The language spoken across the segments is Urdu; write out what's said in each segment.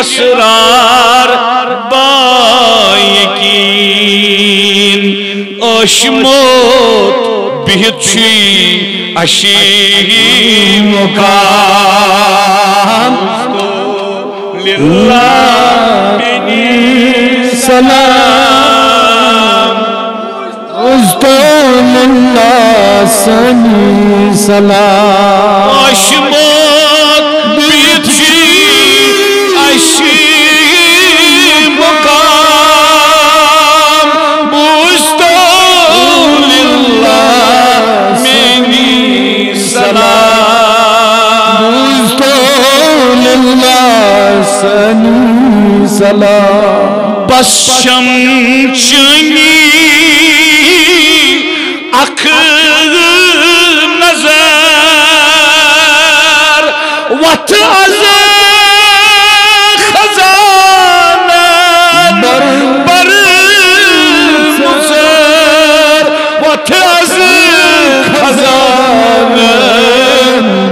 اسرار با یقین اشموت بہت چھی اشی مقام للہ منی سلام ازدول اللہ سنی سلام اشموت بیچی اشی مقام ازدول اللہ منی سلام ازدول اللہ سنی سلام بس شمچنی اکھ نظر وقت از خزانہ بر مزر وقت از خزانہ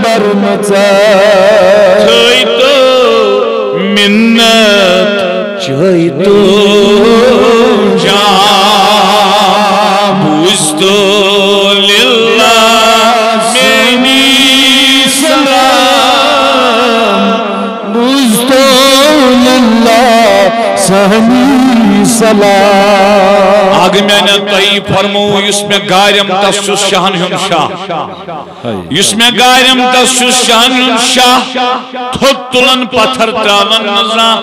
بر مزر چھوئی تو منت چھوئی تو جام بزدول اللہ منی سلام بزدول اللہ سہنی سلام آگے میں نے تئی فرمو اس میں گاریم تسوس شہن ہم شاہ اس میں گاریم تسوس شہن ہم شاہ تھوک تلن پتھر تراون نظران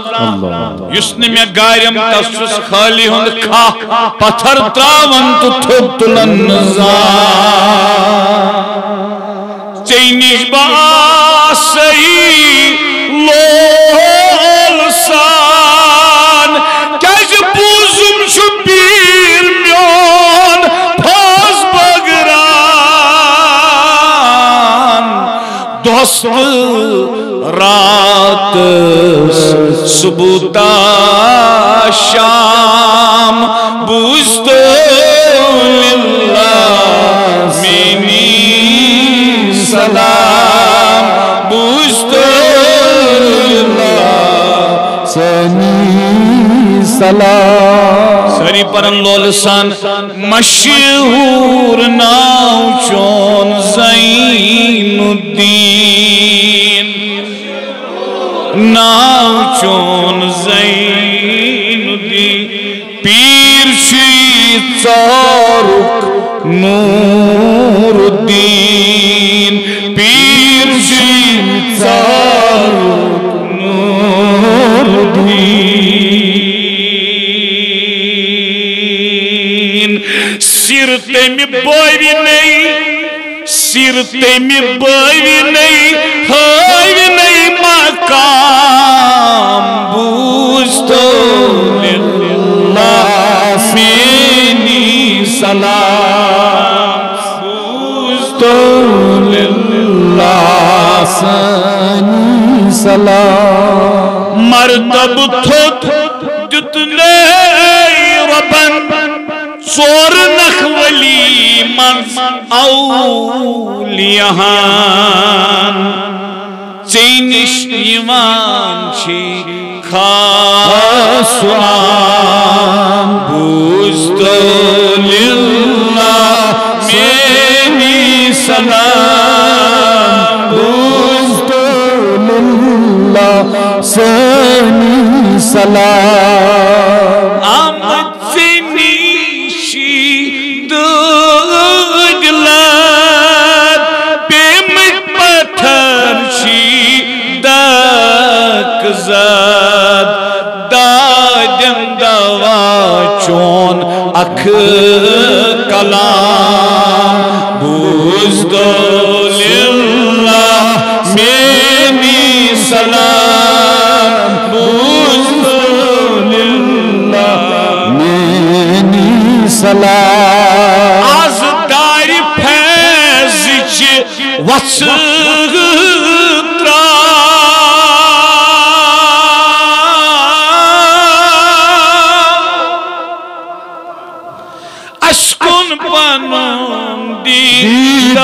اس نے میں گاریم تسوس خالی ہند کھا پتھر تراون تو تھوک تلن نظران چینیش باسی لول سان کیج بوزم شبیر میون پاس بگران دوست رات صبح شام بزدول اللہ منی سلام بزدول اللہ سنی سلام سری پرن لولسان مشہور ناو چون زین الدین ناو چون زین الدین پیر شید ژارک نور الدین پیر شید ژارک نور الدین سر تمہ بٲوِ نئی سر تمہ بٲوِ نئی ہٲوِ نئی مقام بزدول اللہ منی سلام بزدول اللہ سنی سلام مرتب تھوت دتنے ربن ژور نخولی منز اولیاہان ژےٚ یوان چھی خاص نام بزدول اللہ منی سلام بزدول اللہ سنی سلام آمد زنیشی دگلت پیمک پتھر چی دک زد دادم دوا چون اکھ کلام بزدول اللہ منی سلام بزدول اللہ منی سلام از دار فیض چی وسط اشکن پنم دیدار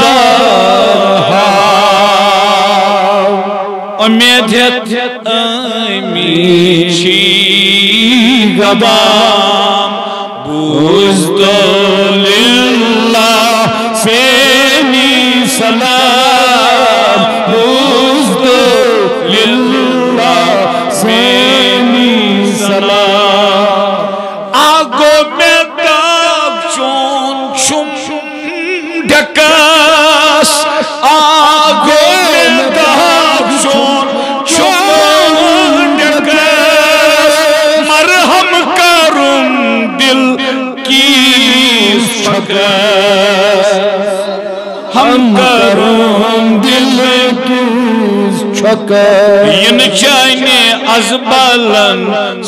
امیدت امین چی غبام بوزد للہ سینی سلام بوزد للہ سینی سلام آگو میں داغ چون چم ڈکاس آگو میں داغ چون چم ڈکاس مرہم کرم دل کی چھکاس ہم کرم دل کی چھکاس ین چانے از بالن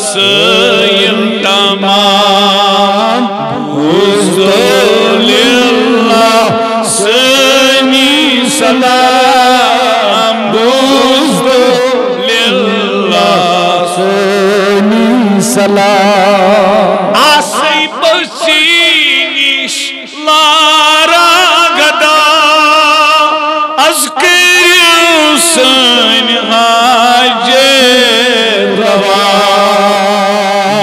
سیل تمام بوزد للہ سینی سلام بوزد للہ سینی سلام آسی بسینیش لارا گدا از کریو سین حاجے روا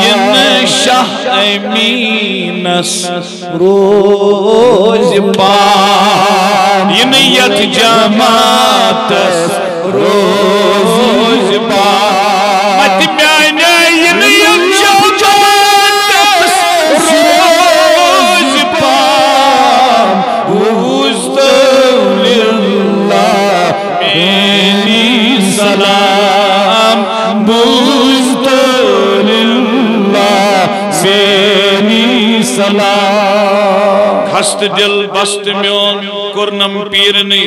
ین شاہ امینس روز پام ین یت جماعتس روز پام مت میانے ین یت جماعتس روز پام بوزد للہ اینی سلام بوزد للہ سینی سلام خست دل بست میون کرنم پیرنی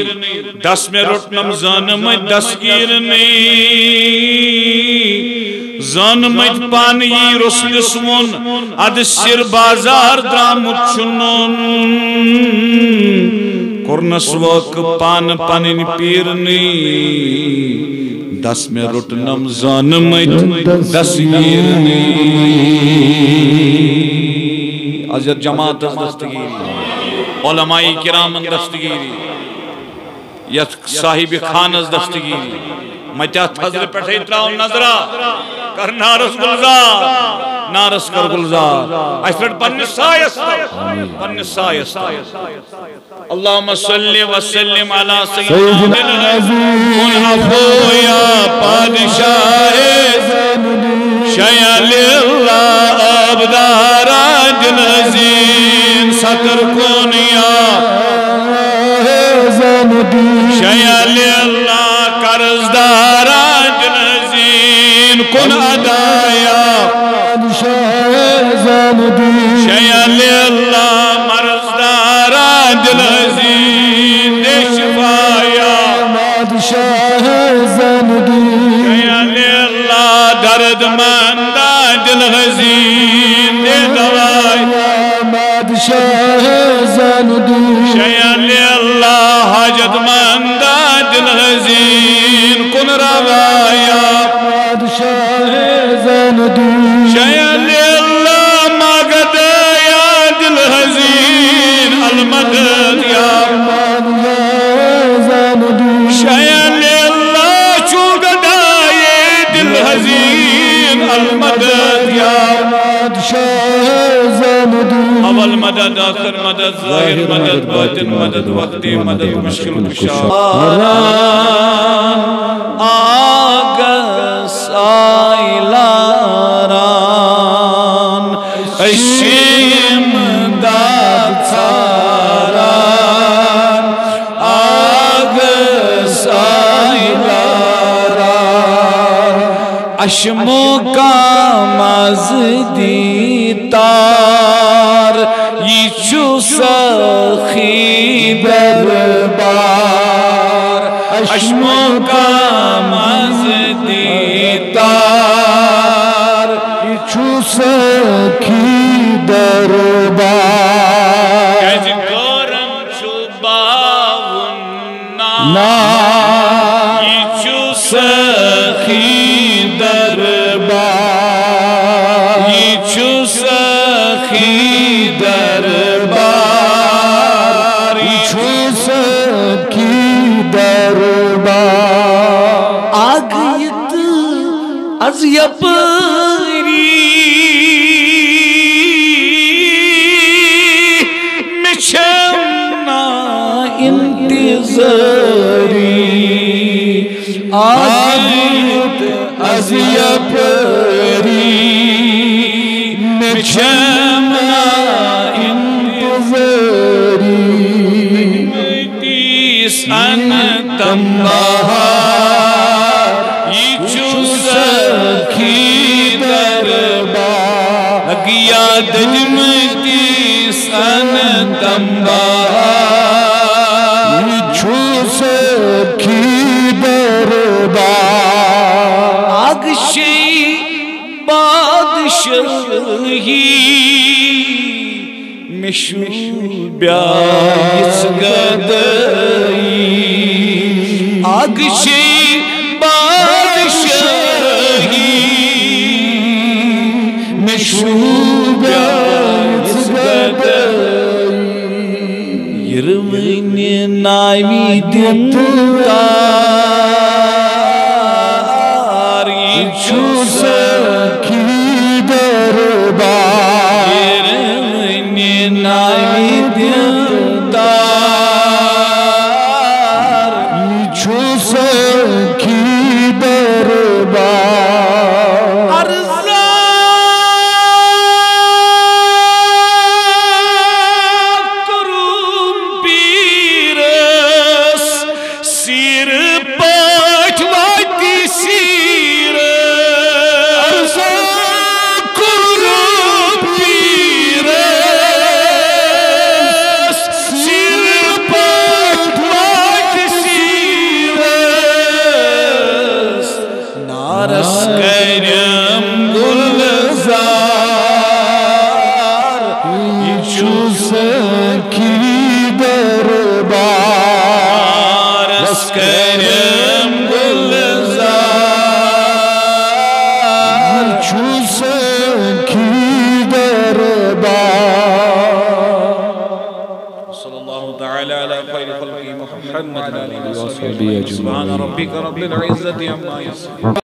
دس میں رٹنم زانمت دسگیرنی زانمت پانی رسل سون اد سر بازار درامت چنون کرنس وق پان پانین پیرنی دس میں رٹنم زانمت دسگیرنی حضرت جماعت دستگیری علماء کرام دستگیری یت صاحب خانز دستگیری متیات حضرت پٹھے تراؤ نظرہ کر نارس گلزار نارس کر گلزار ایسرٹ پنس سایس پنس سایس اللہم صلی وسلم علی سیدنا کن عفو یا پادشاہ شیع للہ ابدار دلزین ستر کن یا شیع للہ قرضدار دلزین کن ادایا شیع للہ مرضدار دلزین دے شفایا شیع للہ درد مندہ دلزین دے دوائی شیع للہ حاجت مندہ دلزین کن روایا شیع للہ ماغد یا دلزین المدد یا شیع للہ چوگدہ یا دلزین المدد یا اول مدد آخر مدد ظاہر مدد باطن مدد وقتی مدد مشکل کشا آگس آئلاران اشیم داد ساران آگس آئلاران اشمو کا مزدی تار یہ چو سخی دربار اشمو کا مزدی تار یہ چو سخی دربار کیسے گورم چو باون نار یہ چو سخی دربار یہ چو سخی دربار یہ چو سخی دربار آگیت از یپری مچھنا انتظاری آیت از یپری مچھنا انتظاری تیس انتم بہار یہ چو سکھی دربار لگیا دجمتیس انتم بہار یہ چو سکھی دربار آگشی بادشاہی مشو بیاس گدائی آگشی بادشاہی مشو بیاس گدائی یرمنی نامی دتار یہ چو سکھی دربار یرمنی نامی دتار یہ چو سکھی دربار ارزا کرم پیرس سیر پاٹ واتی سیرس کرم پیرس سیر پاٹ واتی سیرس نارس کرم گلزار یہ چو سکھی دربار نارس کرم گلزار چو سکھی دربار صلی اللہ تعالی علی خیر خلق محمد علیہ وسلم سبحان ربک رب العزت عما یصفون